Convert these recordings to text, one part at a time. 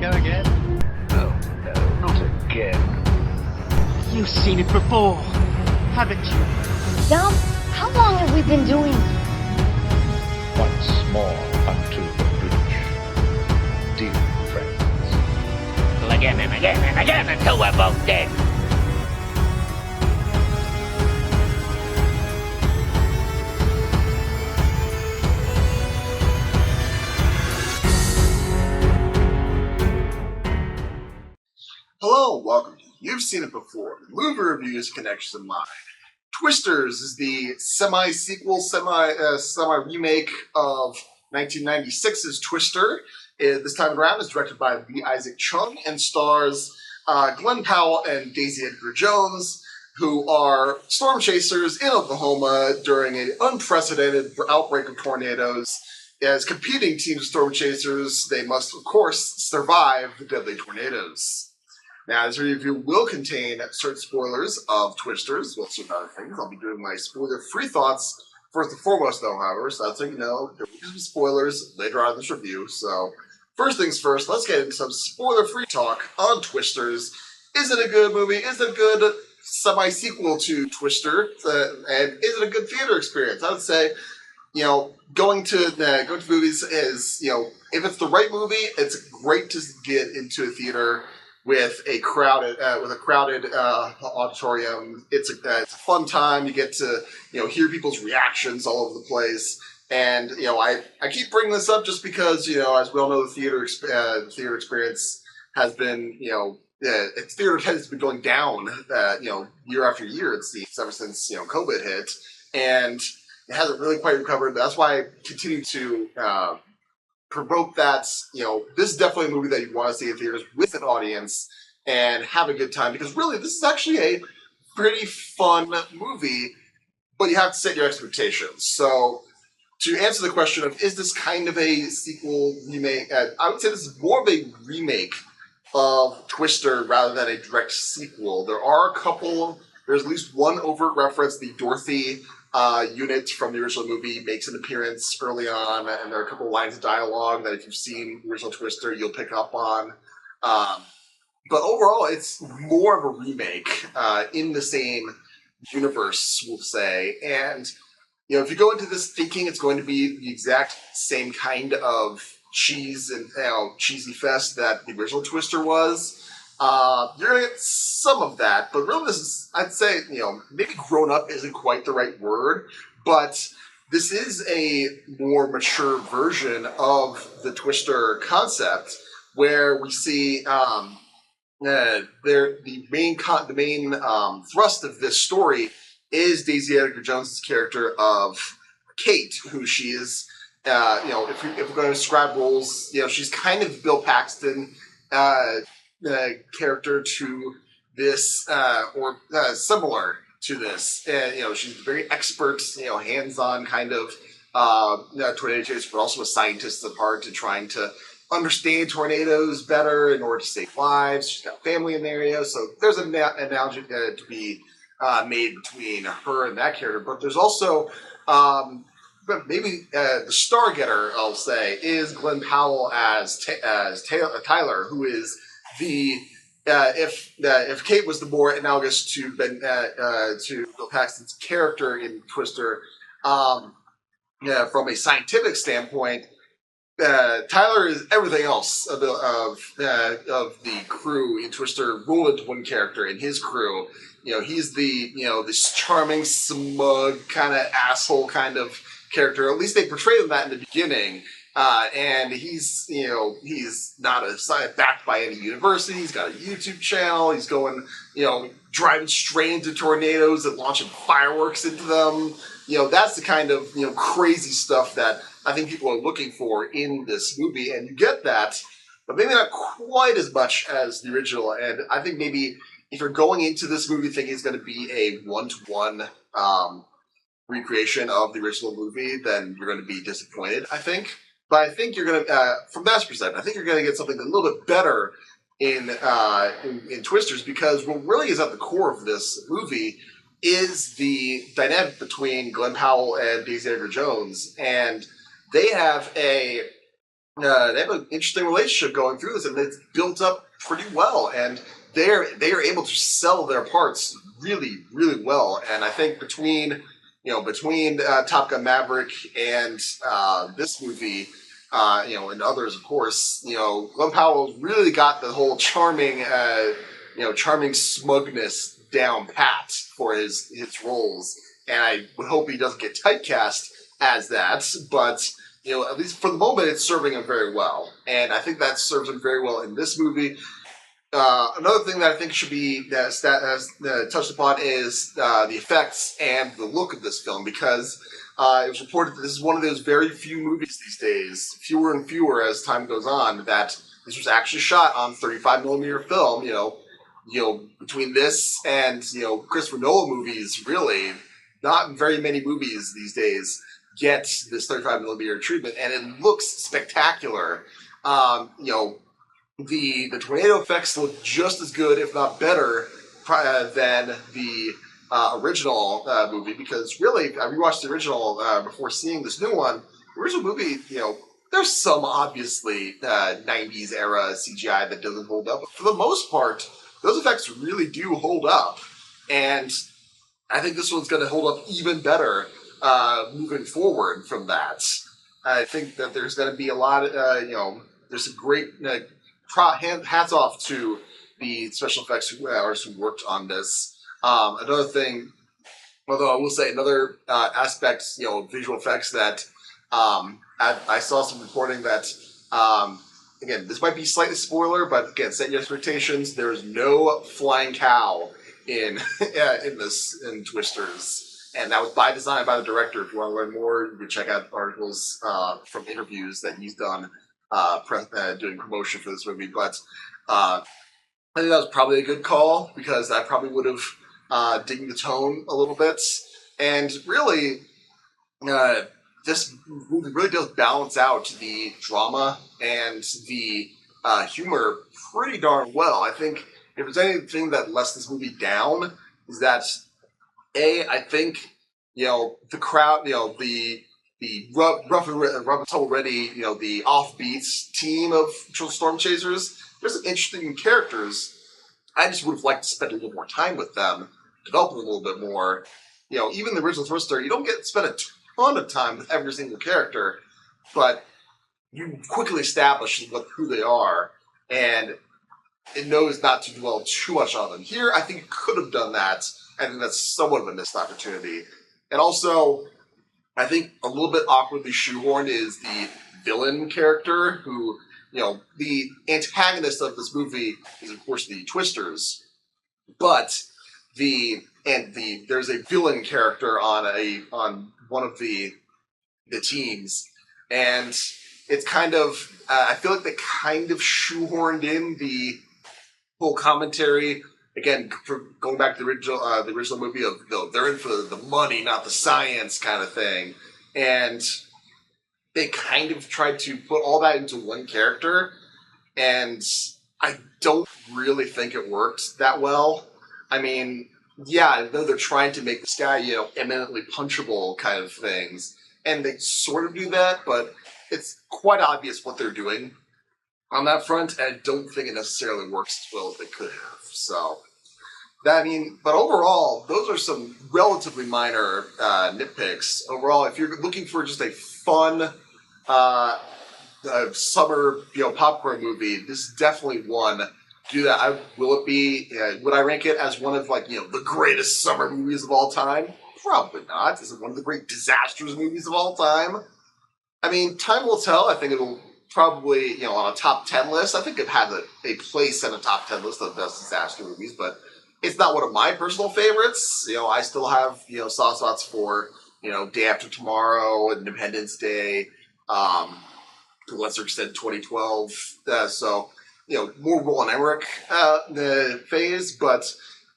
go again? Oh, no, not again. You've seen it before, haven't you? Dom, how long have we been doing this? Once more unto the bridge, dear friends. Again and again and again until we're both dead. Hello, welcome to You've Seen It Before, Movie Reviews Connections in Mind. Twisters is the semi-sequel, semi-remake of 1996's Twister. This time around is directed by Lee Isaac Chung and stars Glenn Powell and Daisy Edgar-Jones, who are storm chasers in Oklahoma during an unprecedented outbreak of tornadoes. As competing teams of storm chasers, they must, of course, survive the deadly tornadoes. Now, this review will contain certain spoilers of Twisters, well, certain other things. I'll be doing my spoiler-free thoughts first and foremost, though, however, so that's how you know there will be some spoilers later on in this review. So, first things first, let's get into some spoiler-free talk on Twisters. Is it a good movie? Is it a good semi-sequel to Twister? And is it a good theater experience? I would say, going to movies is, if it's the right movie, it's great to get into a theater with a crowded auditorium. It's a fun time. You get to hear people's reactions all over the place. And I keep bringing this up just because as we all know, the theater experience has been theater has been going down year after year, it seems, ever since COVID hit, and it hasn't really quite recovered. That's why I continue to provoke that, this is definitely a movie that you want to see in theaters with an audience and have a good time, because really this is actually a pretty fun movie, but you have to set your expectations. So to answer the question of is this kind of a sequel remake, I would say this is more of a remake of Twister rather than a direct sequel. There's at least one overt reference. The Dorothy unit from the original movie makes an appearance early on, and there are a couple of lines of dialogue that if you've seen the original Twister, you'll pick up on. But overall, it's more of a remake in the same universe, we'll say. And if you go into this thinking it's going to be the exact same kind of cheese and cheesy fest that the original Twister was, you're going to get some of that, but really this is, I'd say, maybe grown up isn't quite the right word, but this is a more mature version of the Twister concept, where we see the main thrust of this story is Daisy Edgar-Jones' character of Kate, who she is, if we're going to describe roles, she's kind of Bill Paxton character to this, or similar to this. She's very expert, hands-on kind of tornado chaser, but also a scientist at heart, and trying to understand tornadoes better in order to save lives. She's got family in the area, so there's an analogy to be made between her and that character. But there's also maybe the star getter, I'll say, is Glenn Powell as Tyler, who is the if Kate was the more analogous to Bill Paxton's character in Twister, from a scientific standpoint, Tyler is everything else of the crew in Twister rolled into one character. In his crew, he's this charming, smug, kind of asshole kind of character. At least they portrayed him that in the beginning. And he's not backed by any university. He's got a YouTube channel. He's going, driving straight into tornadoes and launching fireworks into them. That's the kind of, crazy stuff that I think people are looking for in this movie. And you get that, but maybe not quite as much as the original. And I think maybe if you're going into this movie thinking it's going to be a one-to-one recreation of the original movie, then you're going to be disappointed, I think. But I think you're going to, from that perspective, I think you're going to get something a little bit better in Twisters, because what really is at the core of this movie is the dynamic between Glenn Powell and Daisy Edgar-Jones, and they have a they have an interesting relationship going through this, and it's built up pretty well. And they are able to sell their parts really, really well. And I think between Top Gun Maverick and this movie, and others, of course, Glenn Powell really got the whole charming smugness down pat for his roles. And I would hope he doesn't get typecast as that, but at least for the moment, it's serving him very well, and I think that serves him very well in this movie. Another thing that I think should be touched upon is the effects and the look of this film, because it was reported that this is one of those very few movies these days, fewer and fewer as time goes on, that this was actually shot on 35mm film. Between this and Christopher Nolan movies, really, not very many movies these days get this 35mm treatment, and it looks spectacular. The tornado effects look just as good, if not better, than the original movie, because really, I rewatched the original before seeing this new one. The original movie, there's some obviously 90s era CGI that doesn't hold up, but for the most part, those effects really do hold up, and I think this one's going to hold up even better moving forward from that. I think that there's going to be a lot of, there's some great hats off to the special effects artists who worked on this. Another thing, although I will say another aspect, visual effects that I saw some reporting that, again, this might be slightly spoiler, but again, set your expectations. There is no flying cow in in Twisters. And that was by design by the director. If you want to learn more, you can check out articles from interviews that he's done doing promotion for this movie. But I think that was probably a good call, because I probably would have digged the tone a little bit. And really, this movie really does balance out the drama and the humor pretty darn well. I think if there's anything that lets this movie down, is that I think, the crowd, the rough and tumble ready, the offbeats team of storm chasers, there's some interesting characters. I just would have liked to spend a little more time with them, develop them a little bit more. Even the original Twister, you don't get to spend a ton of time with every single character, but you quickly establish who they are, and it knows not to dwell too much on them. Here, I think it could have done that. I think that's somewhat of a missed opportunity. And also, I think a little bit awkwardly shoehorned is the villain character, who, the antagonist of this movie is, of course, the Twisters. But there's a villain character on one of the teams, and it's kind of I feel like they kind of shoehorned in the whole commentary. Again, going back to the original movie of they're in for the money, not the science kind of thing, and they kind of tried to put all that into one character, and I don't really think it worked that well. I mean, yeah, I know they're trying to make this guy, eminently punchable kind of things, and they sort of do that, but it's quite obvious what they're doing on that front, and I don't think it necessarily works as well as they could have. So, but overall, those are some relatively minor nitpicks. Overall, if you're looking for just a fun summer, popcorn movie, this is definitely one. Do that. Would I rank it as one of the greatest summer movies of all time? Probably not. Is it one of the great disastrous movies of all time? I mean, time will tell. I think it'll probably, on a top 10 list. I think it had a place in a top 10 list of best disaster movies, but it's not one of my personal favorites. I still have, soft spots for, Day After Tomorrow, Independence Day, to a lesser extent 2012. So, more Roland Emmerich phase, but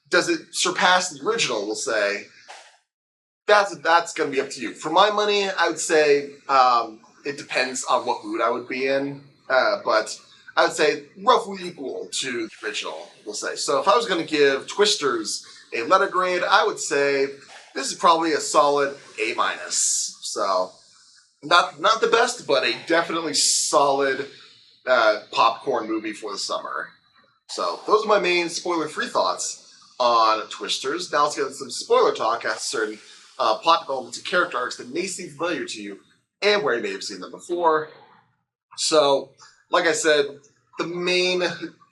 does it surpass the original, we'll say? That's going to be up to you. For my money, I would say it depends on what mood I would be in, but I would say roughly equal to the original, we'll say. So if I was going to give Twisters a letter grade, I would say this is probably a solid A-. So, not the best, but a definitely solid popcorn movie for the summer. So those are my main spoiler-free thoughts on Twisters. Now let's get into some spoiler talk at certain plot developments and character arcs that may seem familiar to you and where you may have seen them before. So, like I said, the main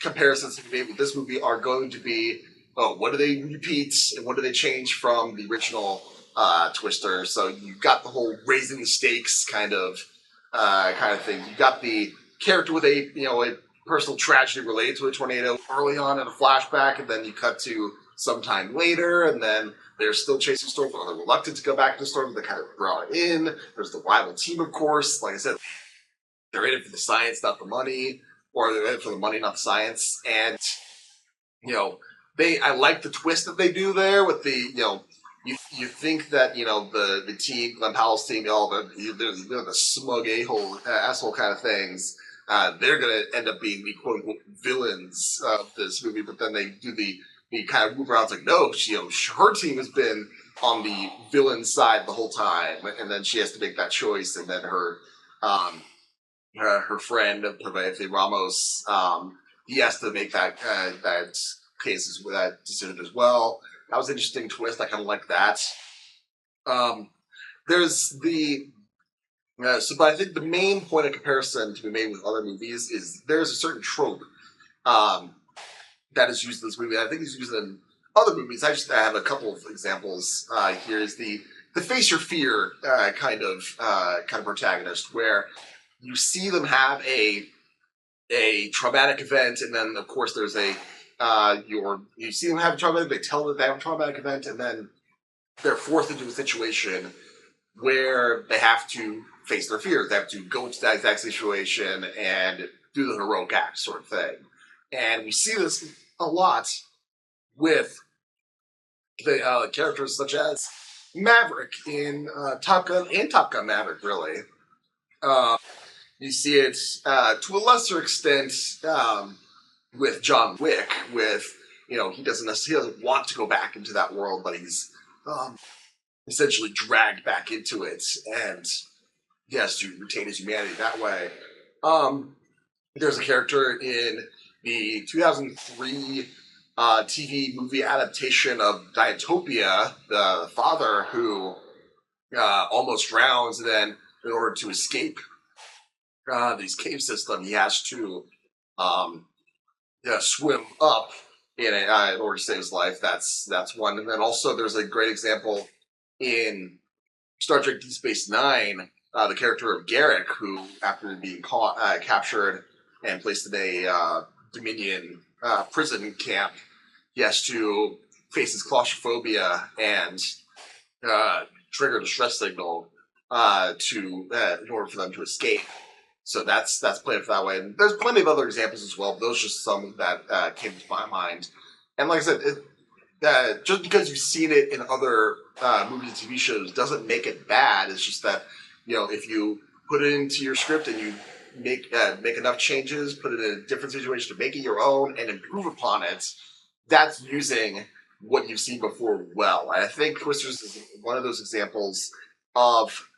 comparisons to be made with this movie are going to be, what do they repeat and what do they change from the original Twister? So you've got the whole raising the stakes kind of thing. You've got the character with a personal tragedy related to a tornado early on in a flashback, and then you cut to sometime later, and then they're still chasing storms, or they're reluctant to go back to the storm. They kind of brought it in. There's the rival team, of course. Like I said, they're in it for the science, not the money, or they're in it for the money, not the science. And I like the twist that they do there with the You think that the team, Glenn Powell's team, they're the smug asshole kind of things. They're gonna end up being the quote unquote villains of this movie, but then they do the kind of move around. It's like, no, her team has been on the villain side the whole time, and then she has to make that choice, and then her friend Pavete Ramos, he has to make that decision as well. That was an interesting twist. I kind of like that. There's the but I think the main point of comparison to be made with other movies is there's a certain trope that is used in this movie. I think it's used in other movies. I have a couple of examples. Here is the face your fear kind of protagonist, where you see them have a traumatic event, and then of course there's you see them have a traumatic. They tell that they have a traumatic event, and then they're forced into a situation where they have to face their fears. They have to go into that exact situation and do the heroic act sort of thing. And we see this a lot with the characters such as Maverick in Top Gun and Top Gun Maverick, really. You see it to a lesser extent with John Wick, he doesn't want to go back into that world, but he's essentially dragged back into it, and he has to retain his humanity that way. There's a character in the 2003 TV movie adaptation of Dinotopia, the father who almost drowns, and then in order to escape this cave system, he has to swim up in order to save his life. That's one. And then also there's a great example in Star Trek Deep Space Nine, the character of Garrick, who, after being captured and placed in a Dominion prison camp, he has to face his claustrophobia and trigger the stress signal in order for them to escape. So that's played for that way. And there's plenty of other examples as well, but those are just some that came to my mind. And like I said, just because you've seen it in other movies and TV shows doesn't make it bad. It's just that, if you put it into your script and you make enough changes, put it in a different situation to make it your own and improve upon it, that's using what you've seen before well. And I think Twisters is one of those examples of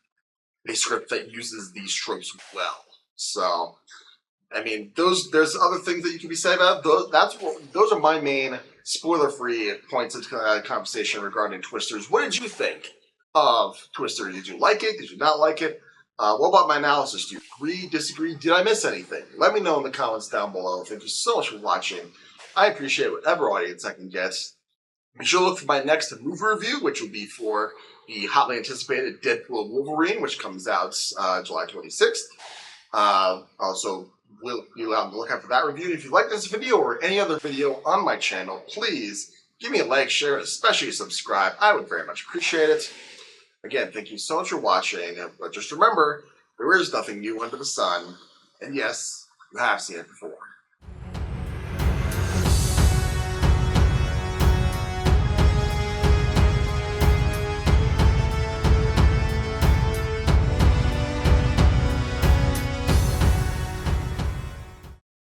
a script that uses these tropes well. So, I mean, there's other things that you can be said about. Those are my main spoiler-free points of conversation regarding Twisters. What did you think of Twister? Did you like it? Did you not like it? What about my analysis? Do you agree, disagree? Did I miss anything? Let me know in the comments down below. Thank you so much for watching. I appreciate whatever audience I can get. Be sure to look for my next movie review, which will be for the hotly anticipated Deadpool & Wolverine, which comes out July 26th. Also, we'll be on the lookout for that review. If you like this video or any other video on my channel, please give me a like, share, and especially subscribe. I would very much appreciate it. Again, thank you so much for watching. But just remember, there is nothing new under the sun. And yes, you have seen it before.